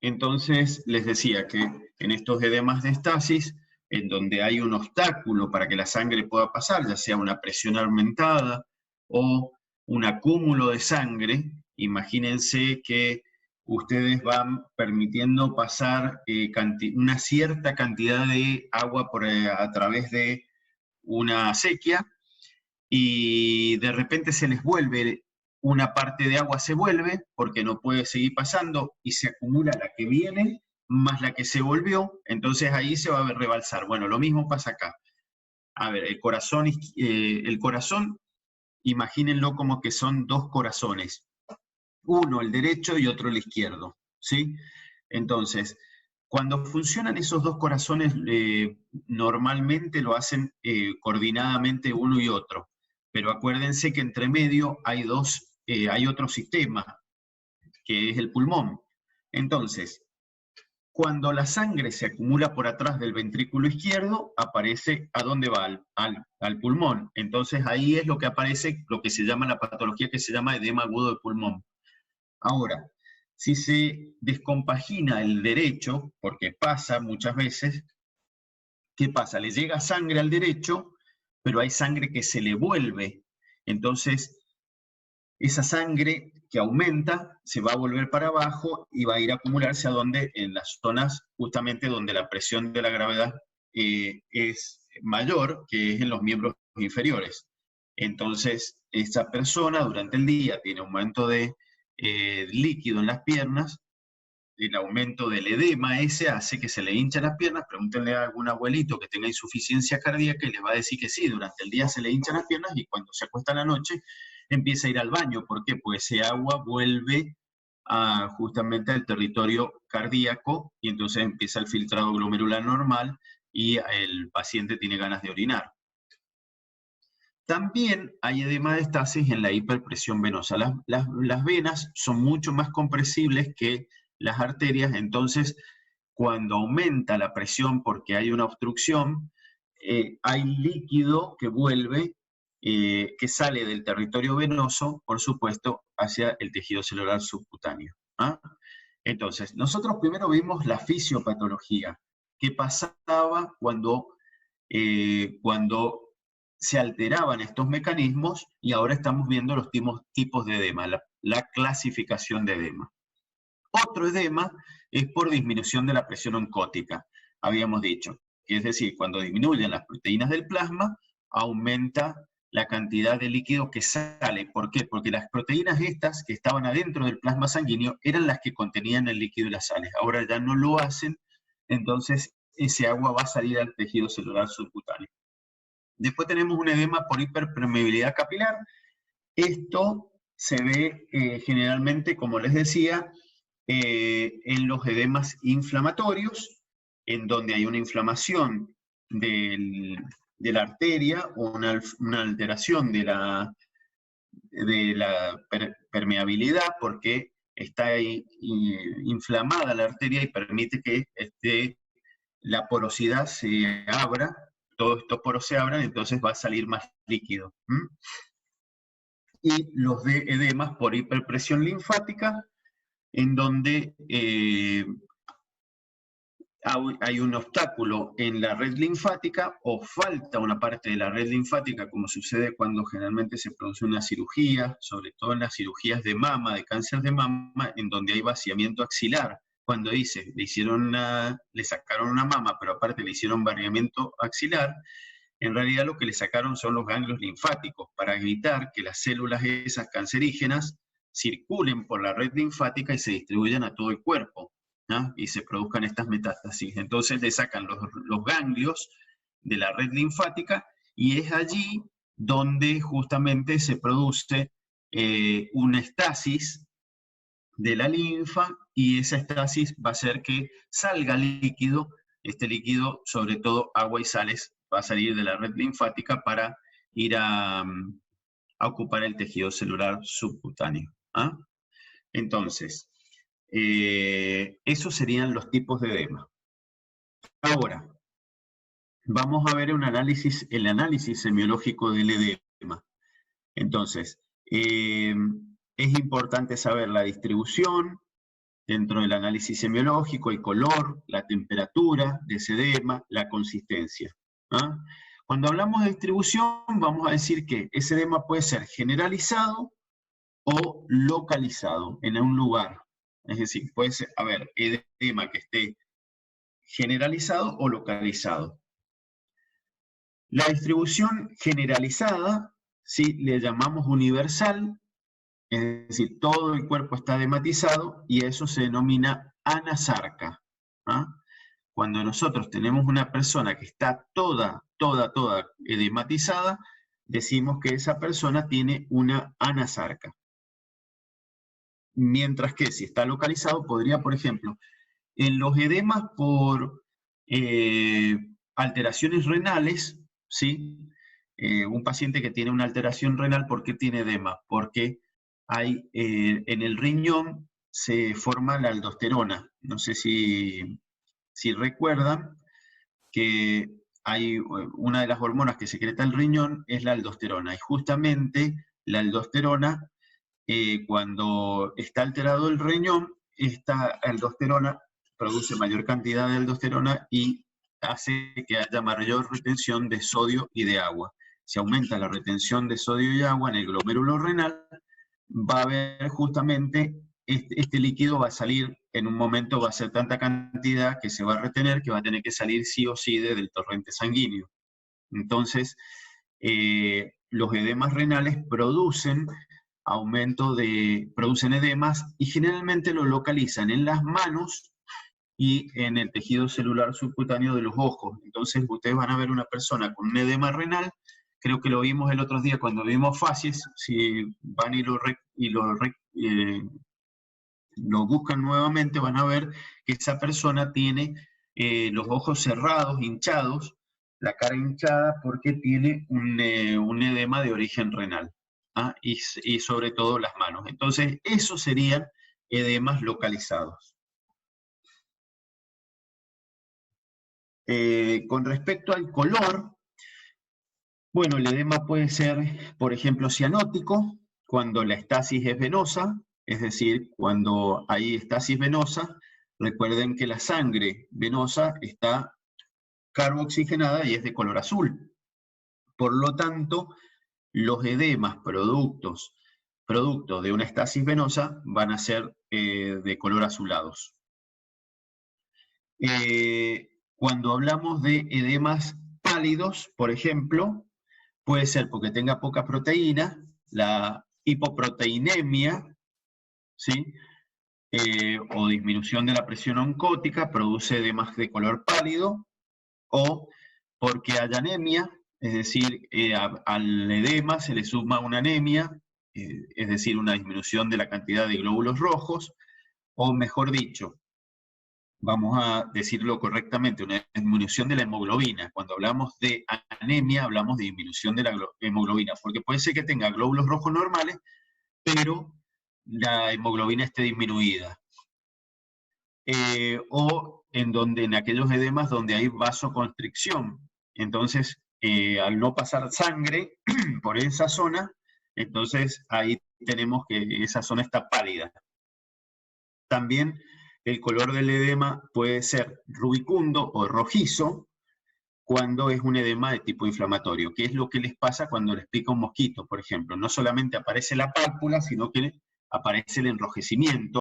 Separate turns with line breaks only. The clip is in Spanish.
Entonces les decía que en estos edemas de estasis, en donde hay un obstáculo para que la sangre pueda pasar, ya sea una presión aumentada o un acúmulo de sangre, imagínense que ustedes van permitiendo pasar una cierta cantidad de agua a través de una acequia, y de repente se les vuelve, una parte de agua se vuelve porque no puede seguir pasando y se acumula la que viene más la que se volvió, entonces ahí se va a rebalsar. Bueno, lo mismo pasa acá. A ver, el corazón, imagínenlo como que son dos corazones, uno el derecho y otro el izquierdo, ¿sí? Entonces, cuando funcionan esos dos corazones, normalmente lo hacen coordinadamente uno y otro. Pero acuérdense que entre medio hay otro sistema, que es el pulmón. Entonces, cuando la sangre se acumula por atrás del ventrículo izquierdo, aparece ¿a dónde va? Al pulmón. Entonces ahí es lo que aparece, lo que se llama la patología que se llama edema agudo de pulmón. Ahora, si se descompagina el derecho, porque pasa muchas veces, ¿qué pasa? Le llega sangre al derecho, pero hay sangre que se le vuelve. Entonces, esa sangre que aumenta se va a volver para abajo y va a ir a acumularse en las zonas justamente donde la presión de la gravedad es mayor, que es en los miembros inferiores. Entonces, esa persona durante el día tiene aumento de líquido en las piernas, el aumento del edema ese hace que se le hinchan las piernas. Pregúntenle a algún abuelito que tenga insuficiencia cardíaca y les va a decir que sí, durante el día se le hinchan las piernas y cuando se acuesta en la noche empieza a ir al baño. ¿Por qué? Pues ese agua vuelve justamente al territorio cardíaco y entonces empieza el filtrado glomerular normal y el paciente tiene ganas de orinar. También hay edema de estasis en la hiperpresión venosa. Las venas son mucho más compresibles que las arterias, entonces cuando aumenta la presión porque hay una obstrucción, hay líquido que vuelve, que sale del territorio venoso, por supuesto, hacia el tejido celular subcutáneo. ¿Ah? Entonces, nosotros primero vimos la fisiopatología, qué pasaba cuando se alteraban estos mecanismos, y ahora estamos viendo los tipos de edema, la clasificación de edema. Otro edema es por disminución de la presión oncótica, habíamos dicho. Es decir, cuando disminuyen las proteínas del plasma, aumenta la cantidad de líquido que sale. ¿Por qué? Porque las proteínas estas que estaban adentro del plasma sanguíneo eran las que contenían el líquido y las sales. Ahora ya no lo hacen, entonces ese agua va a salir al tejido celular subcutáneo. Después tenemos un edema por hiperpermeabilidad capilar. Esto se ve generalmente, como les decía, en los edemas inflamatorios, en donde hay una inflamación de la arteria o una alteración de la permeabilidad, porque está ahí, inflamada la arteria y permite que la porosidad se abra, todos estos poros se abran, entonces va a salir más líquido. Y los de edemas por hiperpresión linfática, en donde hay un obstáculo en la red linfática o falta una parte de la red linfática, como sucede cuando generalmente se produce una cirugía, sobre todo en las cirugías de mama, de cáncer de mama, en donde hay vaciamiento axilar. Cuando le sacaron una mama, pero aparte le hicieron vaciamiento axilar, en realidad lo que le sacaron son los ganglios linfáticos para evitar que las células esas cancerígenas circulen por la red linfática y se distribuyan a todo el cuerpo, ¿no? Y se produzcan estas metástasis. Entonces le sacan los ganglios de la red linfática y es allí donde justamente se produce una estasis de la linfa, y esa estasis va a hacer que salga líquido. Este líquido, sobre todo agua y sales, va a salir de la red linfática para ir a ocupar el tejido celular subcutáneo. ¿Ah? Entonces, esos serían los tipos de edema. Ahora, vamos a ver el análisis semiológico del edema. Entonces, Es importante saber la distribución dentro del análisis semiológico, el color, la temperatura de ese edema, la consistencia. ¿Ah? Cuando hablamos de distribución, vamos a decir que ese edema puede ser generalizado o localizado en un lugar. Es decir, puede ser, edema que esté generalizado o localizado. La distribución generalizada, ¿sí?, le llamamos universal, es decir, todo el cuerpo está edematizado y eso se denomina anasarca. ¿Ah? Cuando nosotros tenemos una persona que está toda edematizada, decimos que esa persona tiene una anasarca. Mientras que si está localizado, podría, por ejemplo, en los edemas por alteraciones renales, ¿sí? Un paciente que tiene una alteración renal, ¿por qué tiene edema? Porque hay, en el riñón se forma la aldosterona. No sé si recuerdan que hay una de las hormonas que secreta el riñón es la aldosterona. Y justamente la aldosterona, cuando está alterado el riñón, esta aldosterona produce mayor cantidad de aldosterona y hace que haya mayor retención de sodio y de agua. Si aumenta la retención de sodio y agua en el glomérulo renal, va a haber justamente, este líquido va a salir, en un momento va a ser tanta cantidad que se va a retener, que va a tener que salir sí o sí del torrente sanguíneo. Entonces, los edemas renales producen edemas y generalmente lo localizan en las manos y en el tejido celular subcutáneo de los ojos. Entonces ustedes van a ver una persona con un edema renal, creo que lo vimos el otro día cuando vimos facies, si van y lo buscan nuevamente, van a ver que esa persona tiene los ojos cerrados, hinchados, la cara hinchada porque tiene un edema de origen renal. ¿Ah? Y sobre todo las manos. Entonces, esos serían edemas localizados. Con respecto al color, bueno, el edema puede ser, por ejemplo, cianótico, cuando la estasis es venosa, es decir, cuando hay estasis venosa, recuerden que la sangre venosa está carboxigenada y es de color azul. Por lo tanto, los edemas producto de una estasis venosa van a ser de color azulados. Cuando hablamos de edemas pálidos, por ejemplo, puede ser porque tenga poca proteína, la hipoproteinemia, ¿sí? O disminución de la presión oncótica produce edemas de color pálido, o porque haya anemia, es decir, al edema se le suma una anemia, es decir, una disminución de la cantidad de glóbulos rojos, o mejor dicho, vamos a decirlo correctamente, una disminución de la hemoglobina. Cuando hablamos de anemia, hablamos de disminución de la hemoglobina, porque puede ser que tenga glóbulos rojos normales, pero la hemoglobina esté disminuida. O en aquellos edemas donde hay vasoconstricción. Entonces, al no pasar sangre por esa zona, entonces ahí tenemos que esa zona está pálida. También el color del edema puede ser rubicundo o rojizo cuando es un edema de tipo inflamatorio, que es lo que les pasa cuando les pica un mosquito, por ejemplo. No solamente aparece la pálpula, sino que aparece el enrojecimiento.